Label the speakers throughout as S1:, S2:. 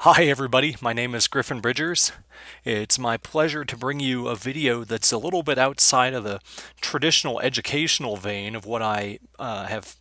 S1: Hi everybody, my name is Griffin Bridgers. It's my pleasure to bring you a video that's a little bit outside of the traditional educational vein of what I have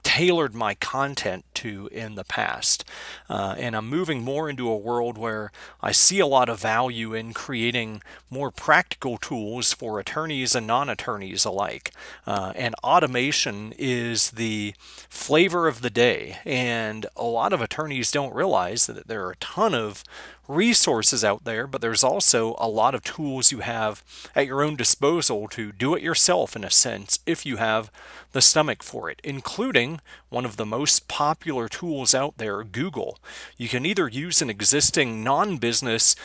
S1: tailored my content to in the past. And I'm moving more into a world where I see a lot of value in creating more practical tools for attorneys and non-attorneys alike. And automation is the flavor of the day. And a lot of attorneys don't realize that there are a ton of resources out there, but there's also a lot of tools you have at your own disposal to do it yourself in a sense if you have the stomach for it, including one of the most popular tools out there, Google. You can either use an existing non-business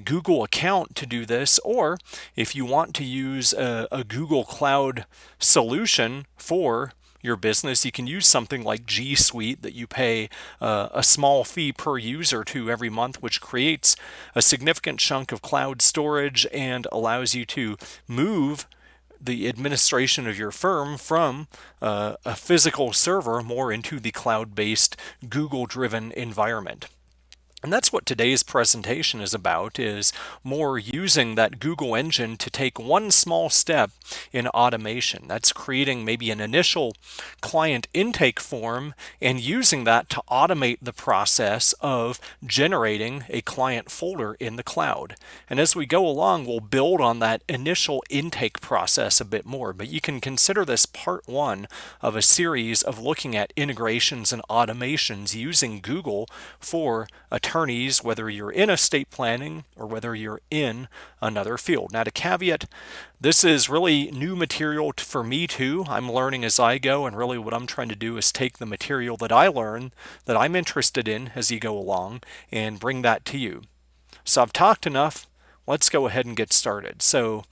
S1: Google account to do this, or if you want to use a Google Cloud solution for your business, you can use something like G Suite that you pay a small fee per user to every month, which creates a significant chunk of cloud storage and allows you to move the administration of your firm from a physical server more into the cloud-based Google-driven environment. And that's what today's presentation is about, is more using that Google engine to take one small step in automation. That's creating maybe an initial client intake form and using that to automate the process of generating a client folder in the cloud. And as we go along, we'll build on that initial intake process a bit more. But you can consider this part one of a series of looking at integrations and automations using Google for attorneys, whether you're in estate planning or whether you're in another field. Now, to caveat, this is really new material for me too. I'm learning as I go, and really what I'm trying to do is take the material that I learn, that I'm interested in as you go along, and bring that to you. So I've talked enough. Let's go ahead and get started. So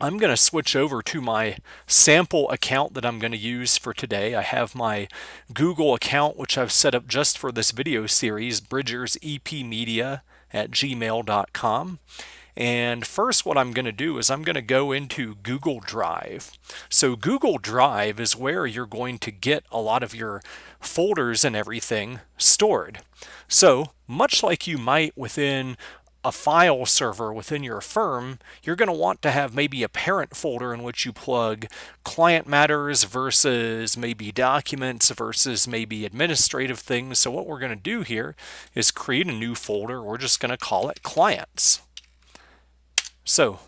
S1: I'm going to switch over to my sample account that I'm going to use for today. I have my Google account, which I've set up just for this video series, bridgersepmedia@gmail.com. And first what I'm going to do is I'm going to go into Google Drive. So Google Drive is where you're going to get a lot of your folders and everything stored. So much like you might within a file server within your firm, you're going to want to have maybe a parent folder in which you plug client matters versus maybe documents versus maybe administrative things. So what we're going to do here is create a new folder. We're just going to call it clients. So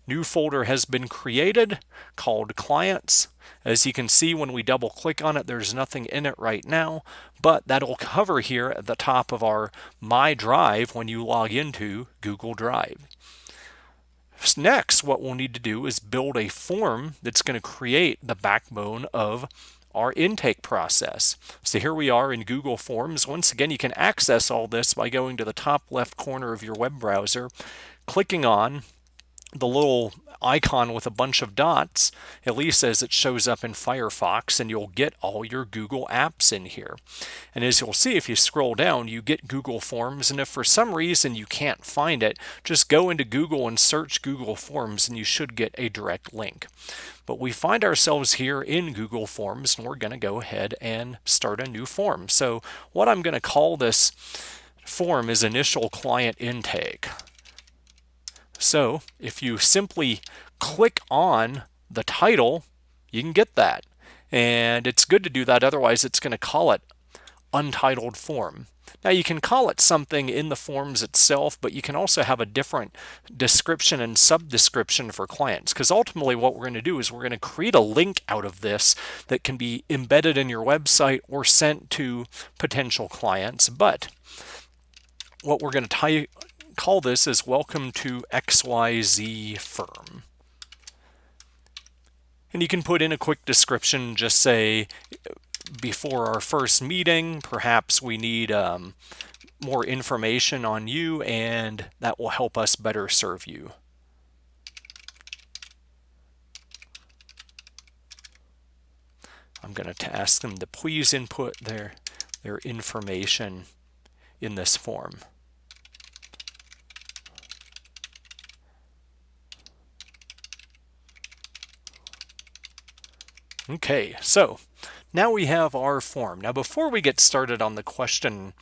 S1: new folder has been created called clients. As you can see, when we double click on it, there's nothing in it right now, but that'll cover here at the top of our My Drive when you log into Google Drive. Next, what we'll need to do is build a form that's going to create the backbone of our intake process. So here we are in Google Forms. Once again, you can access all this by going to the top left corner of your web browser, clicking on the little icon with a bunch of dots, at least as it shows up in Firefox, and you'll get all your Google apps in here. And as you'll see, if you scroll down, you get Google Forms, and if for some reason you can't find it, just go into Google and search Google Forms, and you should get a direct link. But we find ourselves here in Google Forms, and we're going to go ahead and start a new form. So what I'm going to call this form is Initial Client Intake. So if you simply click on the title, you can get that. And it's good to do that, otherwise it's going to call it Untitled Form. Now you can call it something in the forms itself, but you can also have a different description and sub-description for clients, because ultimately what we're going to do is we're going to create a link out of this that can be embedded in your website or sent to potential clients. But what we're going to call this is Welcome to XYZ Firm. And you can put in a quick description, just say, before our first meeting, perhaps we need more information on you, and that will help us better serve you. I'm going to ask them to please input their information in this form. Okay, so now we have our form. Now before we get started on the question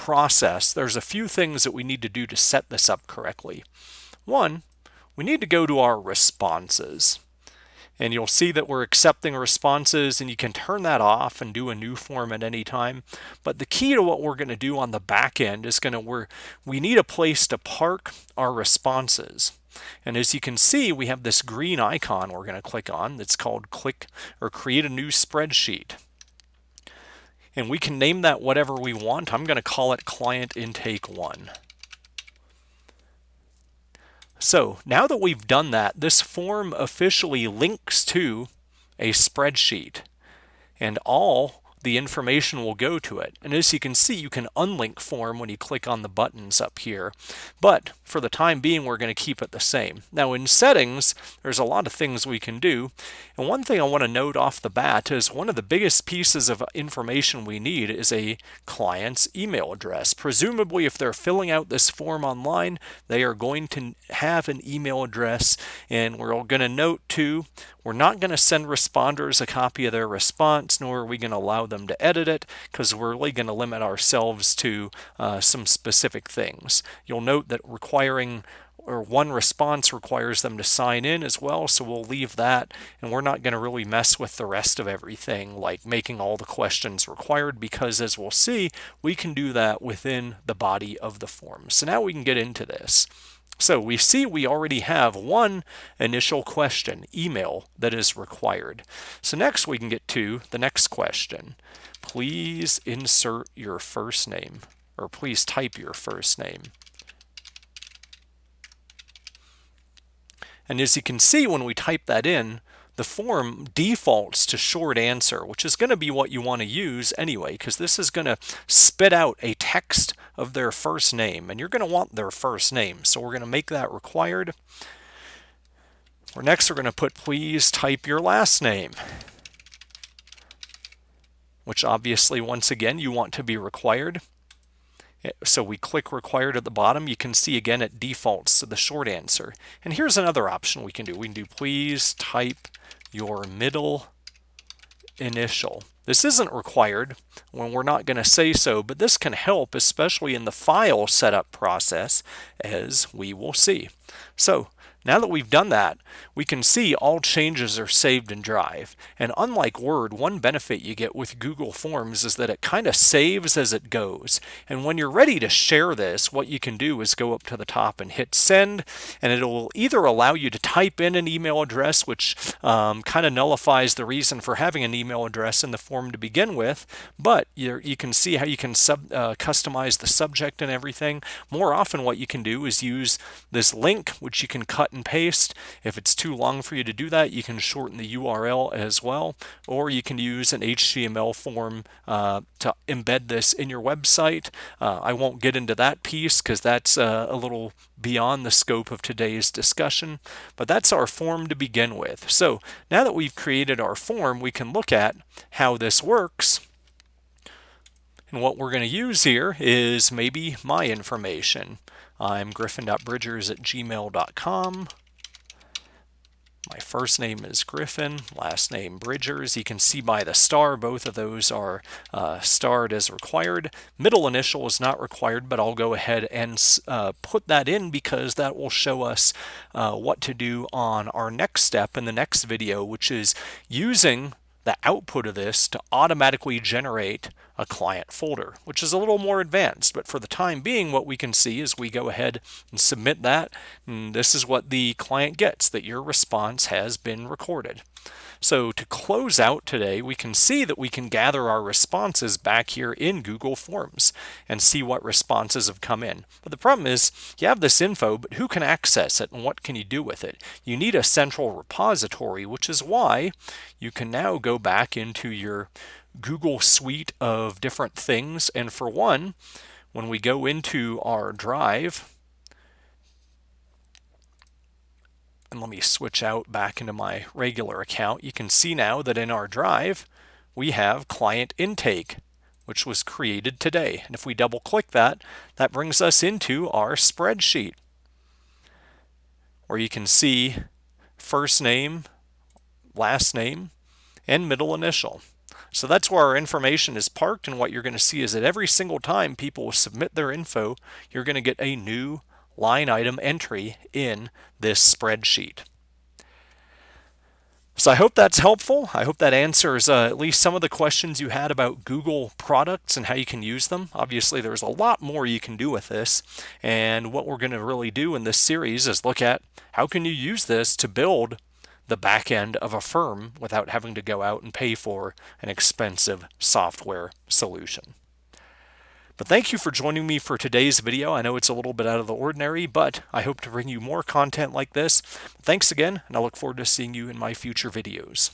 S1: process, there's a few things that we need to do to set this up correctly. One, we need to go to our responses. And you'll see that we're accepting responses, and you can turn that off and do a new form at any time. But the key to what we're going to do on the back end is we need a place to park our responses. And as you can see, we have this green icon we're going to click on that's called Click or Create a New Spreadsheet. And we can name that whatever we want. I'm going to call it Client Intake 1. So now that we've done that, this form officially links to a spreadsheet, and all the information will go to it. And as you can see, you can unlink form when you click on the buttons up here. But for the time being, we're going to keep it the same. Now in settings, there's a lot of things we can do. And one thing I want to note off the bat is one of the biggest pieces of information we need is a client's email address. Presumably, if they're filling out this form online, they are going to have an email address. And we're going to note too, we're not going to send responders a copy of their response, nor are we going to allow them to edit it, because we're really going to limit ourselves to some specific things. You'll note that one response requires them to sign in as well, so we'll leave that, and we're not going to really mess with the rest of everything, like making all the questions required, because as we'll see, we can do that within the body of the form. So now we can get into this. So we see we already have one initial question, email, that is required. So next we can get to the next question. Please insert your first name, or please type your first name. And as you can see, when we type that in, the form defaults to short answer, which is going to be what you want to use anyway, because this is going to spit out a text of their first name, and you're going to want their first name. So we're going to make that required. Next, we're going to put please type your last name, which obviously, once again, you want to be required. So we click required at the bottom. You can see again it defaults to the short answer. And here's another option we can do. We can do please type your middle initial. This isn't required when we're not going to say so, but this can help, especially in the file setup process, as we will see. So now that we've done that, we can see all changes are saved in Drive. And unlike Word, one benefit you get with Google Forms is that it kind of saves as it goes. And when you're ready to share this, what you can do is go up to the top and hit send, and it will either allow you to type in an email address, which kind of nullifies the reason for having an email address in the form to begin with, but you can see how you can customize the subject and everything. More often what you can do is use this link, which you can cut and paste. If it's too long for you to do that, you can shorten the URL as well, or you can use an HTML form to embed this in your website. I won't get into that piece because that's a little beyond the scope of today's discussion, but that's our form to begin with. So now that we've created our form, we can look at how this works. And what we're going to use here is maybe my information. I'm griffin.bridgers@gmail.com. My first name is Griffin, last name Bridgers. You can see by the star, both of those are starred as required. Middle initial is not required, but I'll go ahead and put that in because that will show us what to do on our next step in the next video, which is using the output of this to automatically generate a client folder, which is a little more advanced. But for the time being, what we can see is we go ahead and submit that, and this is what the client gets, that your response has been recorded. So to close out today, we can see that we can gather our responses back here in Google Forms and see what responses have come in. But the problem is you have this info, but who can access it and what can you do with it? You need a central repository, which is why you can now go back into your Google suite of different things. And for one, when we go into our Drive, and let me switch out back into my regular account, you can see now that in our Drive, we have Client Intake, which was created today. And if we double click that, that brings us into our spreadsheet, where you can see first name, last name, and middle initial. So that's where our information is parked, and what you're going to see is that every single time people submit their info, you're going to get a new line item entry in this spreadsheet. So I hope that's helpful. I hope that answers at least some of the questions you had about Google products and how you can use them. Obviously, there's a lot more you can do with this. And what we're going to really do in this series is look at how can you use this to build the back end of a firm without having to go out and pay for an expensive software solution. But thank you for joining me for today's video. I know it's a little bit out of the ordinary, but I hope to bring you more content like this. Thanks again, and I look forward to seeing you in my future videos.